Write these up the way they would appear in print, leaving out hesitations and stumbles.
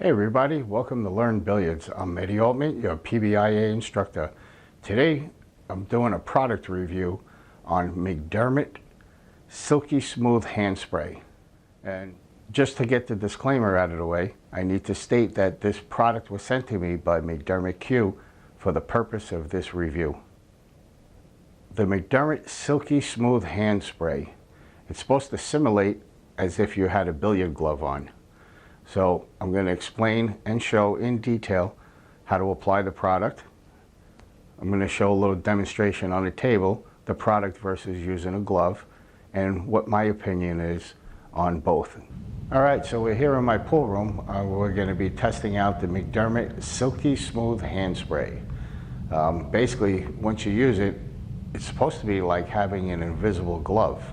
Hey everybody, welcome to Learn Billiards. I'm Eddie Altman, your PBIA instructor. Today I'm doing a product review on McDermott Silky Smooth Hand Spray. And just to get the disclaimer out of the way, I need to state that this product was sent to me by McDermott Q for the purpose of this review. The McDermott Silky Smooth Hand Spray. It's supposed to simulate as if you had a billiard glove on. So I'm going to explain and show in detail how to apply the product. I'm going to show a little demonstration on the table, the product versus using a glove, and what my opinion is on both. All right, so we're here in my pool room. We're going to be testing out the McDermott Silky Smooth Hand Spray. Basically, once you use it, it's supposed to be like having an invisible glove.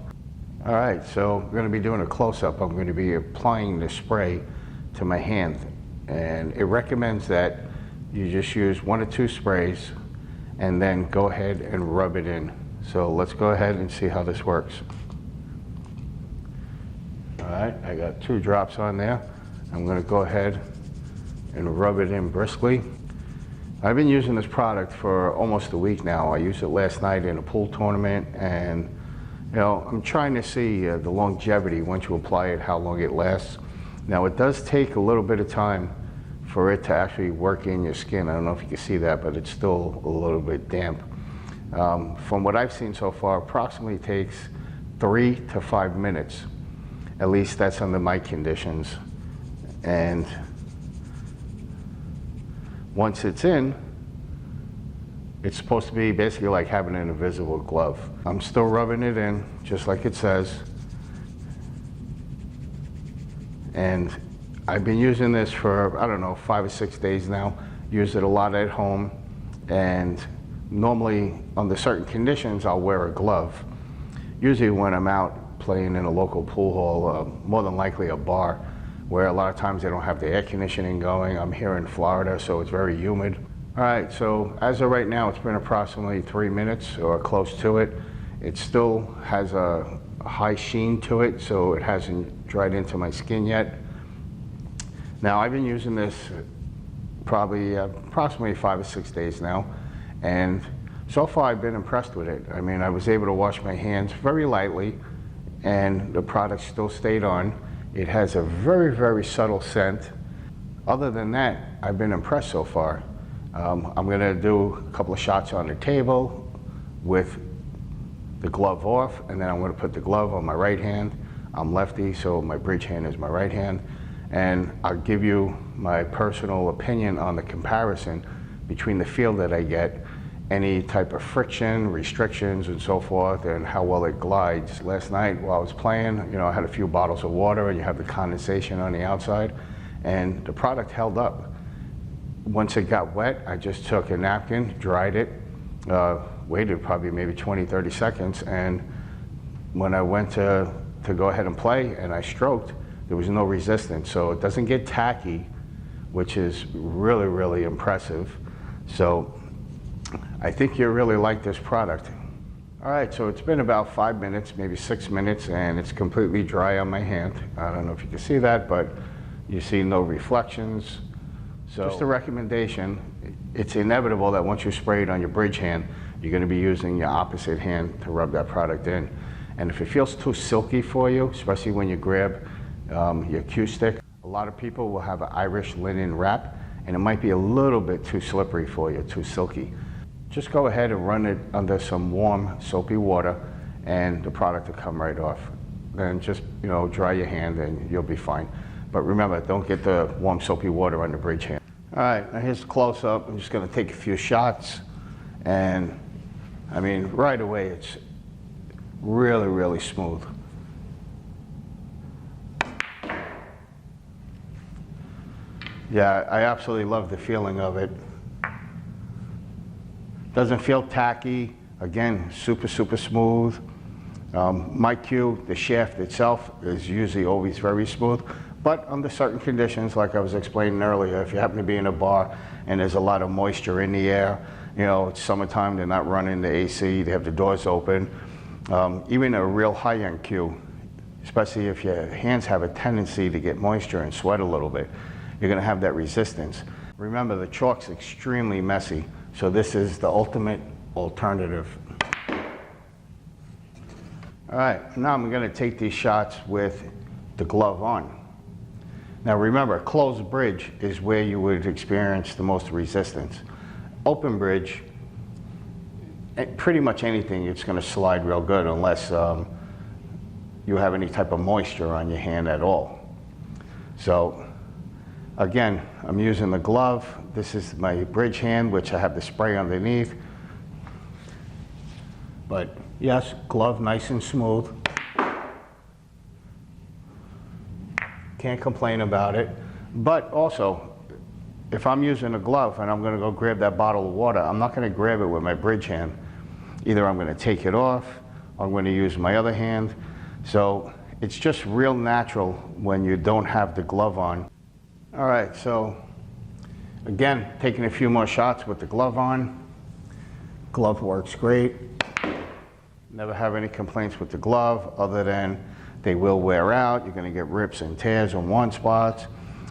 All right, so we're going to be doing a close-up. I'm going to be applying the spray to my hand, and it recommends that you just use 1 or 2 sprays and then go ahead and rub it in. So let's go ahead and see how this works. All right, I got 2 drops on there. I'm going to go ahead and rub it in briskly. I've been using this product for almost a week now. I used it last night in a pool tournament, and I'm trying to see the longevity once you apply it, how long it lasts. Now it does take a little bit of time for it to actually work in your skin. I don't know if you can see that, but it's still a little bit damp. From what I've seen so far, approximately takes 3 to 5 minutes. At least that's under my conditions. And once it's in, it's supposed to be basically like having an invisible glove. I'm still rubbing it in, just like it says. And I've been using this for, I don't know, 5 or 6 days now. Use it a lot at home. And normally, under certain conditions, I'll wear a glove. Usually when I'm out playing in a local pool hall, more than likely a bar, where a lot of times they don't have the air conditioning going. I'm here in Florida, so it's very humid. All right, so as of right now, it's been approximately 3 minutes or close to it. It still has a high sheen to it, so it hasn't dried into my skin yet. Now, I've been using this probably approximately 5 or 6 days now, and so far I've been impressed with it. I mean, I was able to wash my hands very lightly, and the product still stayed on. It has a very, very subtle scent. Other than that, I've been impressed so far. I'm going to do a couple of shots on the table with the glove off, and then I'm going to put the glove on my right hand. I'm lefty, so my bridge hand is my right hand. And I'll give you my personal opinion on the comparison between the feel that I get, any type of friction, restrictions, and so forth, and how well it glides. Last night while I was playing, I had a few bottles of water, and you have the condensation on the outside, and the product held up. Once it got wet, I just took a napkin, dried it, waited probably maybe 20, 30 seconds, and when I went to go ahead and play and I stroked, there was no resistance. So it doesn't get tacky, which is really, really impressive. So I think you'll really like this product. All right, so it's been about 5 minutes, maybe 6 minutes, and it's completely dry on my hand. I don't know if you can see that, but you see no reflections. So just a recommendation, it's inevitable that once you spray it on your bridge hand, you're going to be using your opposite hand to rub that product in. And if it feels too silky for you, especially when you grab your cue stick, a lot of people will have an Irish linen wrap, and it might be a little bit too slippery for you, too silky. Just go ahead and run it under some warm soapy water, and the product will come right off. Then just dry your hand and you'll be fine. But remember, don't get the warm soapy water on the bridge hand. All right, now here's the close-up. I'm just going to take a few shots, and I mean, right away, it's really, really smooth. Yeah, I absolutely love the feeling of it. Doesn't feel tacky. Again, super, super smooth. My cue, the shaft itself, is usually always very smooth. But under certain conditions, like I was explaining earlier, if you happen to be in a bar and there's a lot of moisture in the air, it's summertime, they're not running the AC, they have the doors open. Even a real high-end cue, especially if your hands have a tendency to get moisture and sweat a little bit, you're going to have that resistance. Remember, the chalk's extremely messy, so this is the ultimate alternative. All right, now I'm going to take these shots with the glove on. Now remember, a closed bridge is where you would experience the most resistance. Open bridge, pretty much anything, it's going to slide real good unless you have any type of moisture on your hand at all. So again, I'm using the glove. This is my bridge hand, which I have the spray underneath. But yes, glove nice and smooth. Can't complain about it. But also, if I'm using a glove and I'm going to go grab that bottle of water, I'm not going to grab it with my bridge hand. Either I'm going to take it off, or I'm going to use my other hand. So it's just real natural when you don't have the glove on. All right, so again, taking a few more shots with the glove on. Glove works great. Never have any complaints with the glove other than they will wear out. You're going to get rips and tears on one spot.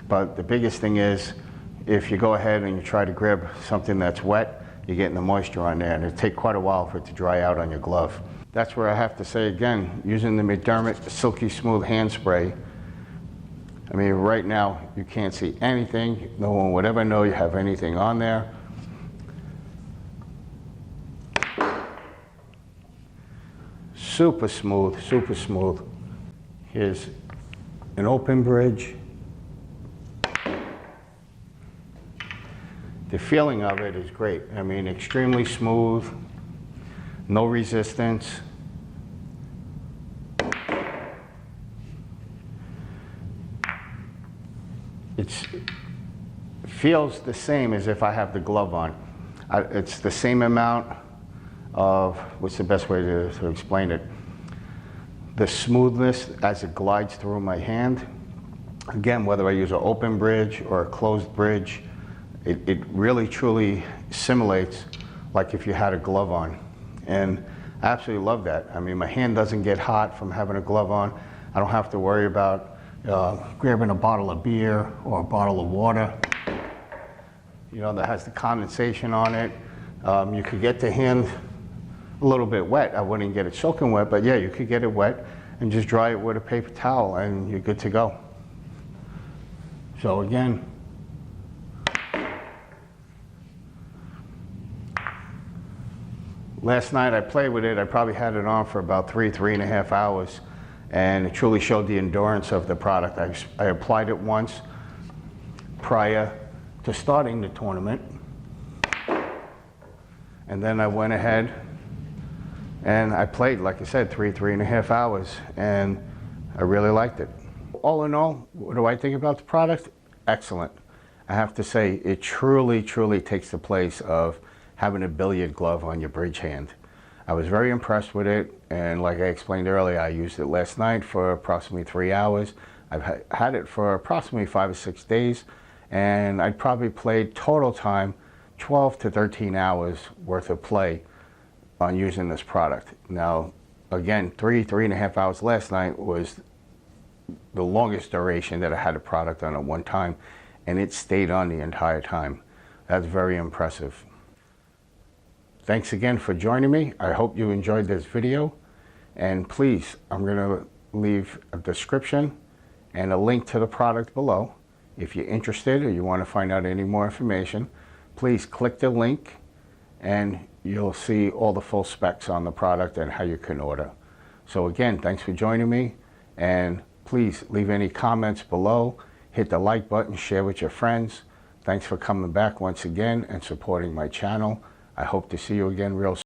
But the biggest thing is, if you go ahead and you try to grab something that's wet, you're getting the moisture on there, and it'll take quite a while for it to dry out on your glove. That's where I have to say again, using the McDermott Silky Smooth Hand Spray, I mean, right now, you can't see anything. No one would ever know you have anything on there. Super smooth, super smooth. Here's an open bridge. The feeling of it is great. I mean, extremely smooth, no resistance. It feels the same as if I have the glove on. It's the same amount of, what's the best way to explain it? The smoothness as it glides through my hand. Again, whether I use an open bridge or a closed bridge, it really truly simulates like if you had a glove on. And I absolutely love that. I mean, my hand doesn't get hot from having a glove on. I don't have to worry about grabbing a bottle of beer or a bottle of water, you know, that has the condensation on it. You could get the hand a little bit wet. I wouldn't get it soaking wet, but yeah, you could get it wet and just dry it with a paper towel and you're good to go. So again, last night I played with it. I probably had it on for about 3.5 hours, and it truly showed the endurance of the product. I applied it once prior to starting the tournament, and then I went ahead and I played, like I said, 3.5 hours, and I really liked it. All in all, what do I think about the product? Excellent. I have to say, it truly, truly takes the place of having a billiard glove on your bridge hand. I was very impressed with it, and like I explained earlier, I used it last night for approximately 3 hours. I've had it for approximately 5 or 6 days, and I probably played total time 12 to 13 hours worth of play on using this product. Now, again, 3.5 hours last night was the longest duration that I had a product on at one time, and it stayed on the entire time. That's very impressive. Thanks again for joining me. I hope you enjoyed this video, and please, I'm going to leave a description and a link to the product below. If you're interested or you want to find out any more information, please click the link and you'll see all the full specs on the product and how you can order. So again, thanks for joining me, and please leave any comments below, hit the like button, share with your friends. Thanks for coming back once again and supporting my channel. I hope to see you again real soon.